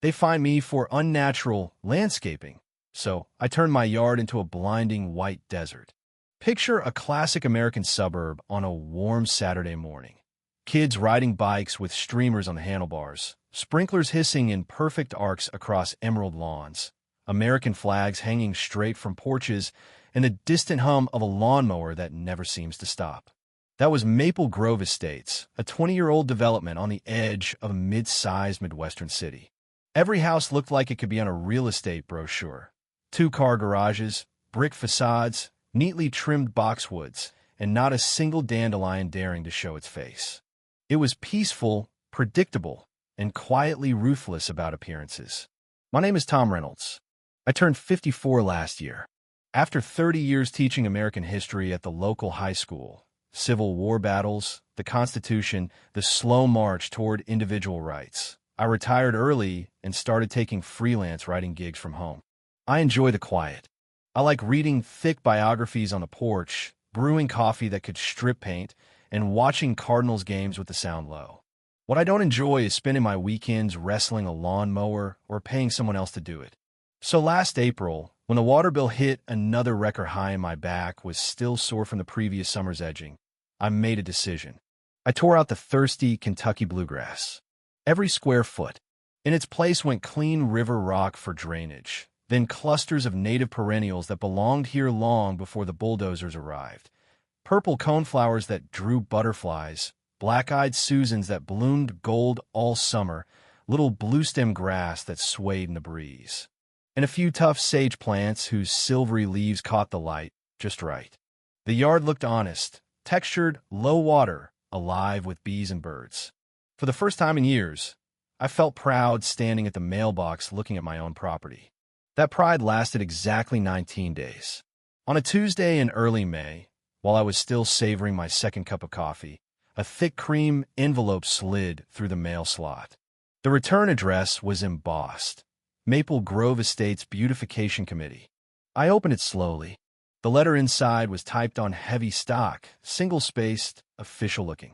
They find me for unnatural landscaping, so I turn my yard into a blinding white desert. Picture a classic American suburb on a warm Saturday morning. Kids riding bikes with streamers on the handlebars, sprinklers hissing in perfect arcs across emerald lawns, American flags hanging straight from porches, and the distant hum of a lawnmower that never seems to stop. That was Maple Grove Estates, a 20-year-old development on the edge of a mid-sized Midwestern city. Every house looked like it could be on a real estate brochure. Two-car garages, brick facades, neatly trimmed boxwoods, and not a single dandelion daring to show its face. It was peaceful, predictable, and quietly ruthless about appearances. My name is Tom Reynolds. I turned 54 last year. After 30 years teaching American history at the local high school, Civil War battles, the Constitution, the slow march toward individual rights, I retired early and started taking freelance writing gigs from home. I enjoy the quiet. I like reading thick biographies on the porch, brewing coffee that could strip paint, and watching Cardinals games with the sound low. What I don't enjoy is spending my weekends wrestling a lawnmower or paying someone else to do it. So last April, when the water bill hit another record high and my back was still sore from the previous summer's edging, I made a decision. I tore out the thirsty Kentucky bluegrass. Every square foot. In its place went clean river rock for drainage, then clusters of native perennials that belonged here long before the bulldozers arrived. Purple coneflowers that drew butterflies, black-eyed Susans that bloomed gold all summer, little blue-stem grass that swayed in the breeze, and a few tough sage plants whose silvery leaves caught the light just right. The yard looked honest, textured, low water, alive with bees and birds. For the first time in years, I felt proud standing at the mailbox looking at my own property. That pride lasted exactly 19 days. On a Tuesday in early May, while I was still savoring my second cup of coffee, a thick cream envelope slid through the mail slot. The return address was embossed. Maple Grove Estates Beautification Committee. I opened it slowly. The letter inside was typed on heavy stock, single-spaced, official-looking.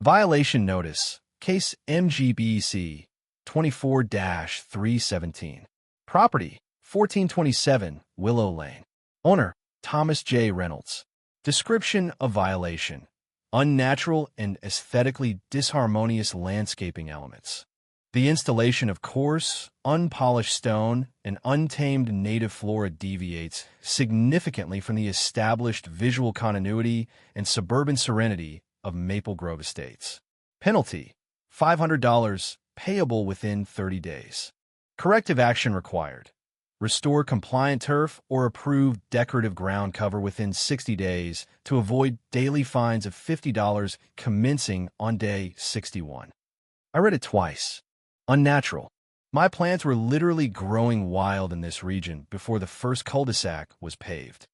Violation notice, case MGBC 24-317. Property, 1427 Willow Lane. Owner, Thomas J. Reynolds. Description of violation: unnatural and aesthetically disharmonious landscaping elements. The installation of coarse, unpolished stone and untamed native flora deviates significantly from the established visual continuity and suburban serenity of Maple Grove Estates. Penalty: $500, payable within 30 days. Corrective action required: restore compliant turf or approved decorative ground cover within 60 days to avoid daily fines of $50 commencing on day 61. I read it twice. Unnatural. My plants were literally growing wild in this region before the first cul-de-sac was paved.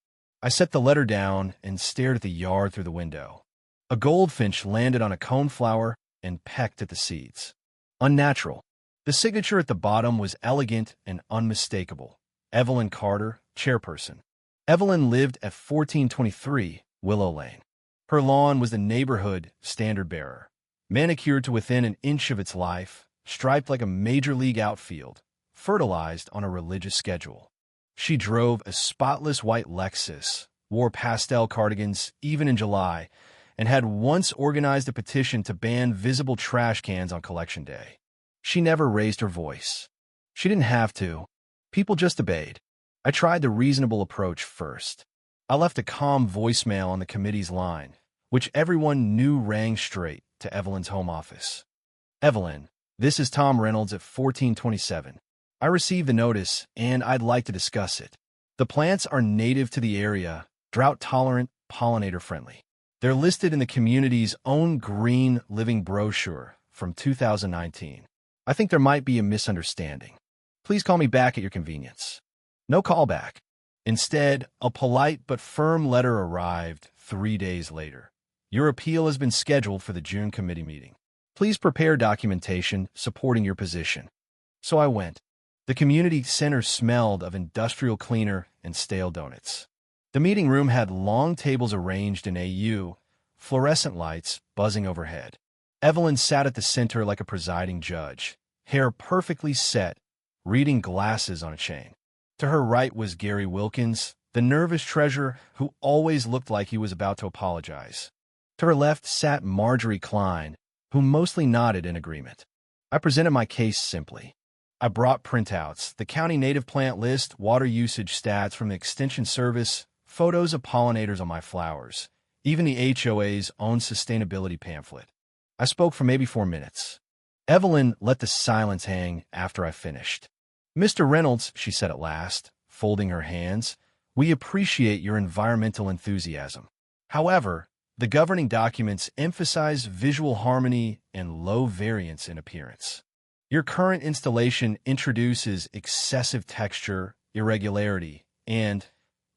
I set the letter down and stared at the yard through the window. A goldfinch landed on a coneflower and pecked at the seeds. Unnatural. The signature at the bottom was elegant and unmistakable. Evelyn Carter, chairperson. Evelyn lived at 1423 Willow Lane. Her lawn was the neighborhood standard-bearer, manicured to within an inch of its life, striped like a major league outfield, fertilized on a religious schedule. She drove a spotless white Lexus, wore pastel cardigans even in July, and had once organized a petition to ban visible trash cans on Collection Day. She never raised her voice. She didn't have to. People just obeyed. I tried the reasonable approach first. I left a calm voicemail on the committee's line, which everyone knew rang straight to Evelyn's home office. Evelyn, this is Tom Reynolds at 1427. I received the notice, and I'd like to discuss it. The plants are native to the area, drought-tolerant, pollinator-friendly. They're listed in the community's own Green Living brochure from 2019. I think there might be a misunderstanding. Please call me back at your convenience. No callback. Instead, a polite but firm letter arrived 3 days later. Your appeal has been scheduled for the June committee meeting. Please prepare documentation supporting your position. So I went. The community center smelled of industrial cleaner and stale donuts. The meeting room had long tables arranged in AU, fluorescent lights buzzing overhead. Evelyn sat at the center like a presiding judge, hair perfectly set reading glasses on a chain. To her right was Gary Wilkins, the nervous treasurer who always looked like he was about to apologize. To her left sat Marjorie Klein, who mostly nodded in agreement. I presented my case simply. I brought printouts, the county native plant list, water usage stats from the Extension Service, photos of pollinators on my flowers, even the HOA's own sustainability pamphlet. I spoke for maybe 4 minutes. Evelyn let the silence hang after I finished. "Mr. Reynolds," she said at last, folding her hands, "we appreciate your environmental enthusiasm. However, the governing documents emphasize visual harmony and low variance in appearance. Your current installation introduces excessive texture, irregularity, and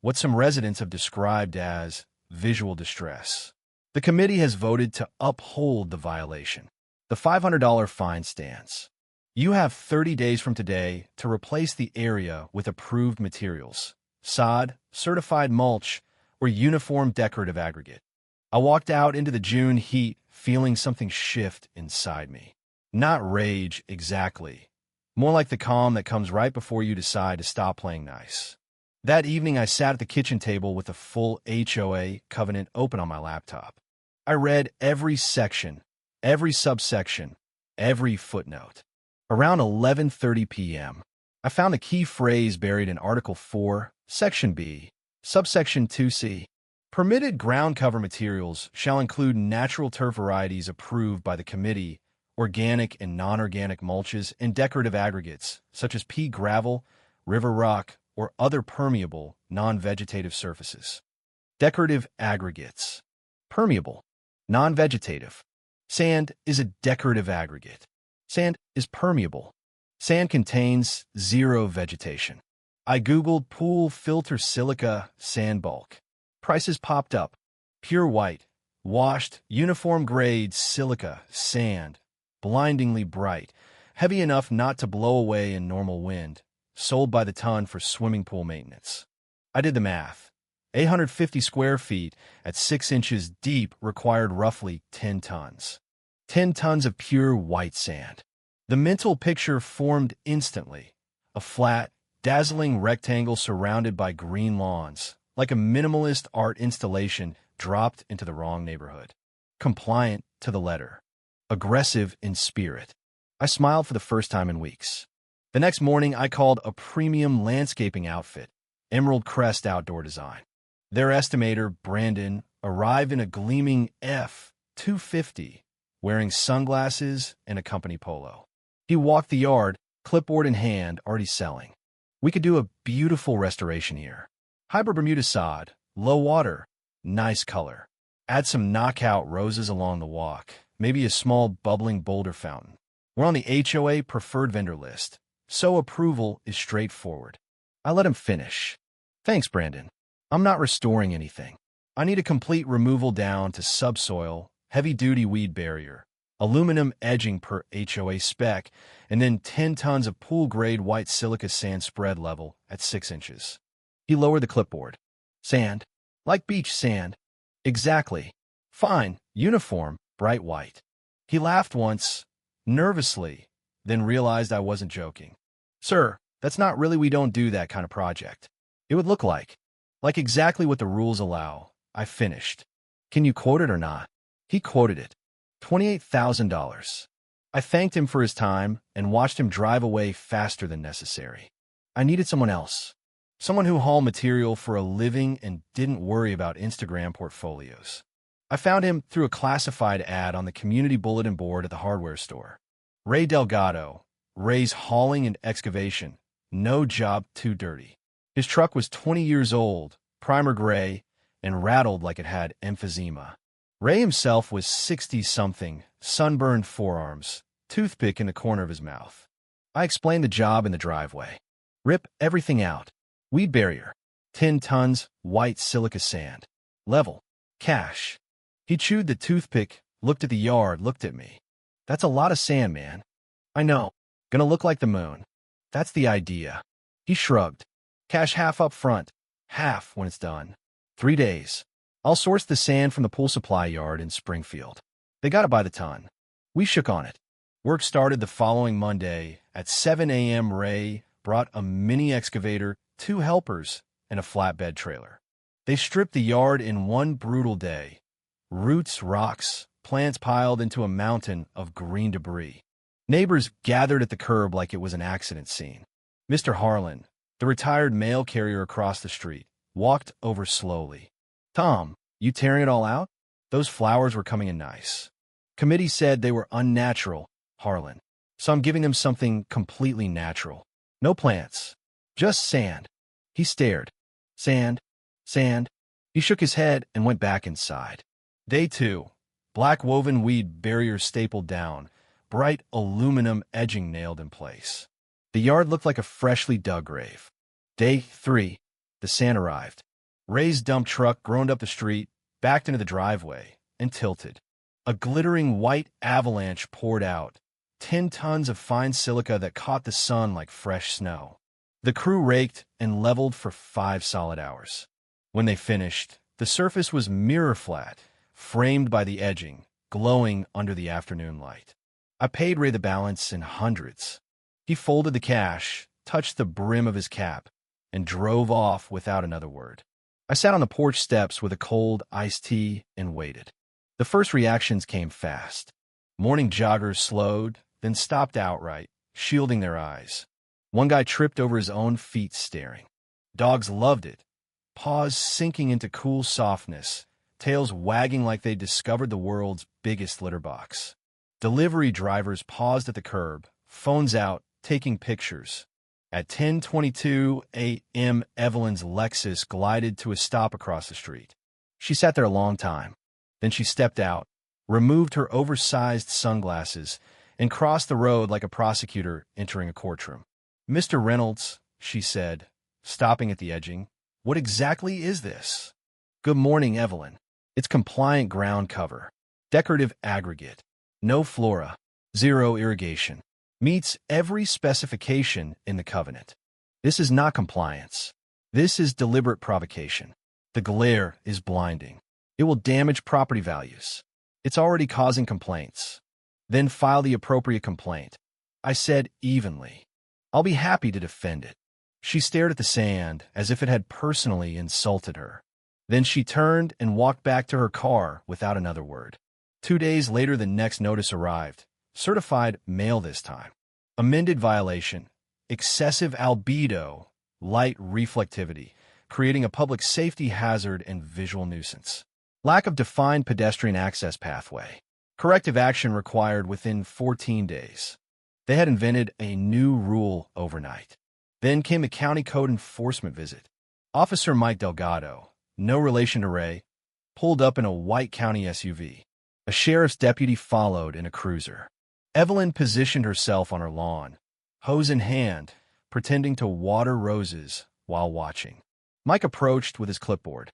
what some residents have described as visual distress. The committee has voted to uphold the violation. The $500 fine stands. You have 30 days from today to replace the area with approved materials, sod, certified mulch, or uniform decorative aggregate." I walked out into the June heat feeling something shift inside me. Not rage, exactly. More like the calm that comes right before you decide to stop playing nice. That evening, I sat at the kitchen table with a full HOA covenant open on my laptop. I read every section, every subsection, every footnote. Around 11:30 p.m., I found a key phrase buried in Article 4, Section B, Subsection 2C. Permitted ground cover materials shall include natural turf varieties approved by the committee, organic and non-organic mulches, and decorative aggregates, such as pea gravel, river rock, or other permeable, non-vegetative surfaces. Decorative aggregates. Permeable. Non-vegetative. Sand is a decorative aggregate. Sand is permeable. Sand contains zero vegetation. I Googled pool filter silica sand bulk. Prices popped up. Pure white, washed, uniform grade silica sand, blindingly bright, heavy enough not to blow away in normal wind, sold by the ton for swimming pool maintenance. I did the math. 850 square feet at 6 inches deep required roughly 10 tons. 10 tons of pure white sand. The mental picture formed instantly. A flat, dazzling rectangle surrounded by green lawns, like a minimalist art installation dropped into the wrong neighborhood. Compliant to the letter. Aggressive in spirit. I smiled for the first time in weeks. The next morning, I called a premium landscaping outfit, Emerald Crest Outdoor Design. Their estimator, Brandon, arrived in a gleaming F-250, wearing sunglasses and a company polo. He walked the yard, clipboard in hand, already selling. "We could do a beautiful restoration here. Hybrid Bermuda sod, low water, nice color. Add some knockout roses along the walk, maybe a small bubbling boulder fountain. We're on the HOA preferred vendor list, so approval is straightforward." I let him finish. "Thanks, Brandon. I'm not restoring anything. I need a complete removal down to subsoil, heavy-duty weed barrier, aluminum edging per HOA spec, and then 10 tons of pool-grade white silica sand spread level at 6 inches. He lowered the clipboard. "Sand? Like beach sand?" "Exactly. Fine, uniform, bright white." He laughed once, nervously, then realized I wasn't joking. "Sir, that's not really, we don't do that kind of project. It would look like exactly what the rules allow." I finished. "Can you quote it or not?" He quoted it. $28,000. I thanked him for his time and watched him drive away faster than necessary. I needed someone else. Someone who hauled material for a living and didn't worry about Instagram portfolios. I found him through a classified ad on the community bulletin board at the hardware store. Ray Delgado. Ray's hauling and excavation. No job too dirty. His truck was 20 years old, primer gray, and rattled like it had emphysema. Ray himself was 60-something, sunburned forearms, toothpick in the corner of his mouth. I explained the job in the driveway. Rip everything out. Weed barrier. 10 tons, white silica sand. Level. Cash. He chewed the toothpick, looked at the yard, looked at me. "That's a lot of sand, man." "I know. Gonna look like the moon. That's the idea." He shrugged. "Cash half up front, half when it's done. 3 days. I'll source the sand from the pool supply yard in Springfield. They got it by the ton." We shook on it. Work started the following Monday At 7 a.m., Ray brought a mini excavator, 2 helpers, and a flatbed trailer. They stripped the yard in one brutal day. Roots, rocks, plants piled into a mountain of green debris. Neighbors gathered at the curb like it was an accident scene. Mr. Harlan, the retired mail carrier across the street, walked over slowly. "Tom, you tearing it all out? Those flowers were coming in nice." "Committee said they were unnatural, Harlan. So I'm giving them something completely natural. No plants. Just sand." He stared. "Sand, sand." He shook his head and went back inside. Day 2. Black woven weed barriers stapled down, bright aluminum edging nailed in place. The yard looked like a freshly dug grave. Day 3. The sand arrived. Ray's dump truck groaned up the street, backed into the driveway, and tilted. A glittering white avalanche poured out, 10 tons of fine silica that caught the sun like fresh snow. The crew raked and leveled for 5 solid hours. When they finished, the surface was mirror flat, framed by the edging, glowing under the afternoon light. I paid Ray the balance in hundreds. He folded the cash, touched the brim of his cap, and drove off without another word. I sat on the porch steps with a cold iced tea and waited. The first reactions came fast. Morning joggers slowed, then stopped outright, shielding their eyes. One guy tripped over his own feet staring. Dogs loved it, paws sinking into cool softness, tails wagging like they discovered the world's biggest litter box. Delivery drivers paused at the curb, phones out, taking pictures. At 10:22 a.m., Evelyn's Lexus glided to a stop across the street. She sat there a long time. Then she stepped out, removed her oversized sunglasses, and crossed the road like a prosecutor entering a courtroom. "Mr. Reynolds," she said, stopping at the edging, "what exactly is this?" "Good morning, Evelyn. It's compliant ground cover. Decorative aggregate. No flora. Zero irrigation. Meets every specification in the covenant. This is not compliance. This is deliberate provocation. The glare is blinding. It will damage property values. It's already causing complaints. Then file the appropriate complaint." I said evenly. "I'll be happy to defend it." She stared at the sand as if it had personally insulted her. Then she turned and walked back to her car without another word. 2 days later, the next notice arrived. Certified mail this time. Amended violation. Excessive albedo. Light reflectivity. Creating a public safety hazard and visual nuisance. Lack of defined pedestrian access pathway. Corrective action required within 14 days. They had invented a new rule overnight. Then came a county code enforcement visit. Officer Mike Delgado, no relation to Ray, pulled up in a white county SUV. A sheriff's deputy followed in a cruiser. Evelyn positioned herself on her lawn, hose in hand, pretending to water roses while watching. Mike approached with his clipboard.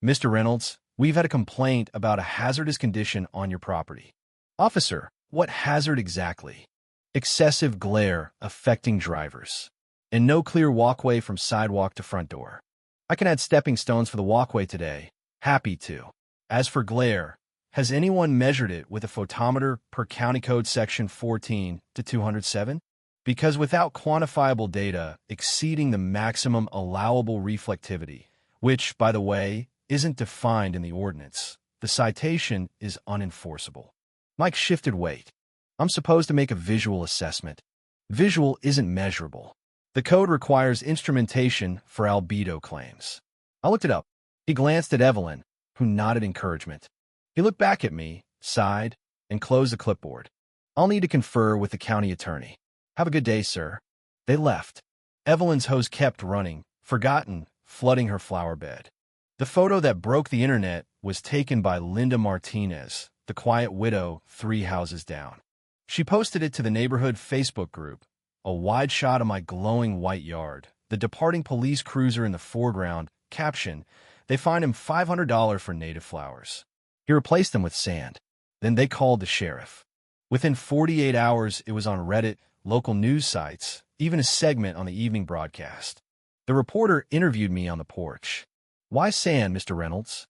"Mr. Reynolds, we've had a complaint about a hazardous condition on your property." "Officer, what hazard exactly?" "Excessive glare affecting drivers. And no clear walkway from sidewalk to front door." "I can add stepping stones for the walkway today." "Happy to." "As for glare, has anyone measured it with a photometer per County Code Section 14 to 207? Because without quantifiable data exceeding the maximum allowable reflectivity, which, by the way, isn't defined in the ordinance, the citation is unenforceable." Mike shifted weight. "I'm supposed to make a visual assessment. Visual isn't measurable. The code requires instrumentation for albedo claims." I looked it up. He glanced at Evelyn, who nodded encouragement. He looked back at me, sighed, and closed the clipboard. "I'll need to confer with the county attorney. Have a good day, sir." They left. Evelyn's hose kept running, forgotten, flooding her flower bed. The photo that broke the internet was taken by Linda Martinez, the quiet widow 3 houses down. She posted it to the neighborhood Facebook group, a wide shot of my glowing white yard, the departing police cruiser in the foreground, caption, "They fined him $500 for native flowers. He replaced them with sand." Then they called the sheriff. Within 48 hours, it was on Reddit, local news sites, even a segment on the evening broadcast. The reporter interviewed me on the porch. "Why sand, Mr. Reynolds?"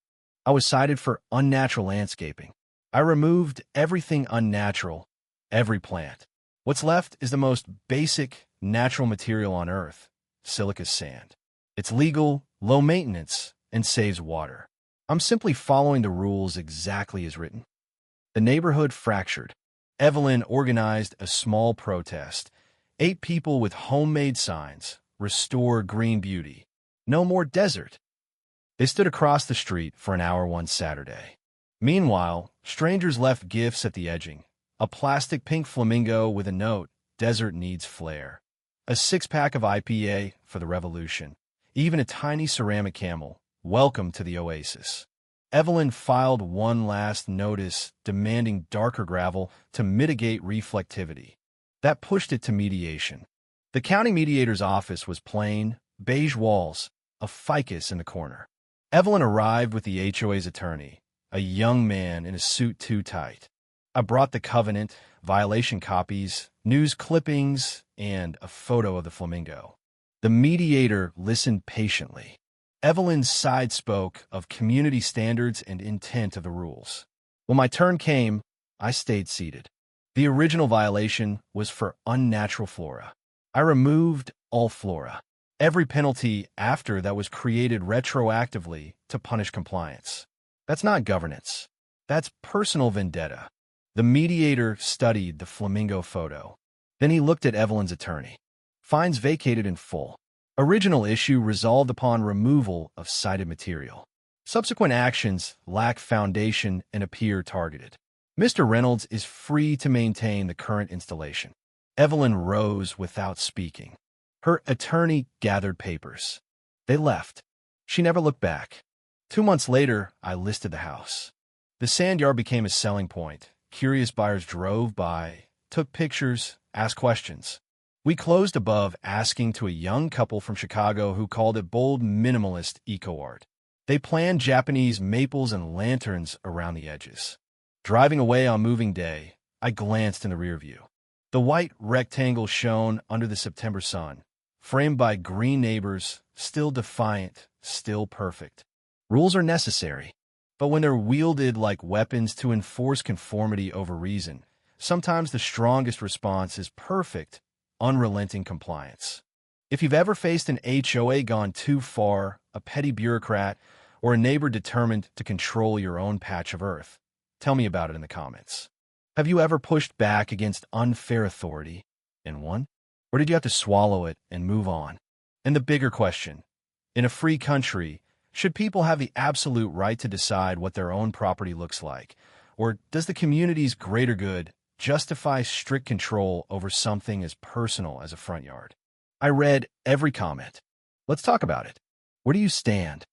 I was cited for unnatural landscaping. I removed everything unnatural, every plant. What's left is the most basic natural material on Earth, silica sand. It's legal, low maintenance, and saves water. I'm simply following the rules exactly as written. The neighborhood fractured. Evelyn organized a small protest. 8 people with homemade signs. Restore green beauty. No more desert. They stood across the street for an hour one Saturday. Meanwhile, strangers left gifts at the edging. A plastic pink flamingo with a note, "Desert needs flair." A 6-pack of IPA for the revolution. Even a tiny ceramic camel, "Welcome to the oasis." Evelyn filed one last notice demanding darker gravel to mitigate reflectivity. That pushed it to mediation. The county mediator's office was plain, beige walls, a ficus in the corner. Evelyn arrived with the HOA's attorney, a young man in a suit too tight. I brought the covenant, violation copies, news clippings, and a photo of the flamingo. The mediator listened patiently. Evelyn's side spoke of community standards and intent of the rules. When my turn came, I stayed seated. The original violation was for unnatural flora. I removed all flora. Every penalty after that was created retroactively to punish compliance. That's not governance. That's personal vendetta. The mediator studied the flamingo photo. Then he looked at Evelyn's attorney. Fines vacated in full. Original issue resolved upon removal of cited material. Subsequent actions lack foundation and appear targeted. Mr. Reynolds is free to maintain the current installation. Evelyn rose without speaking. Her attorney gathered papers. They left. She never looked back. 2 months later, I listed the house. The sand yard became a selling point. Curious buyers drove by, took pictures, asked questions. We closed above asking to a young couple from Chicago who called it bold minimalist eco-art. They planned Japanese maples and lanterns around the edges. Driving away on moving day, I glanced in the rear view. The white rectangle shone under the September sun, framed by green neighbors, still defiant, still perfect. Rules are necessary, but when they're wielded like weapons to enforce conformity over reason, sometimes the strongest response is perfect, unrelenting compliance. If you've ever faced an HOA gone too far, a petty bureaucrat, or a neighbor determined to control your own patch of earth, tell me about it in the comments. Have you ever pushed back against unfair authority and won? Or did you have to swallow it and move on? And the bigger question, in a free country, should people have the absolute right to decide what their own property looks like? Or does the community's greater good justify strict control over something as personal as a front yard? I read every comment. Let's talk about it. Where do you stand?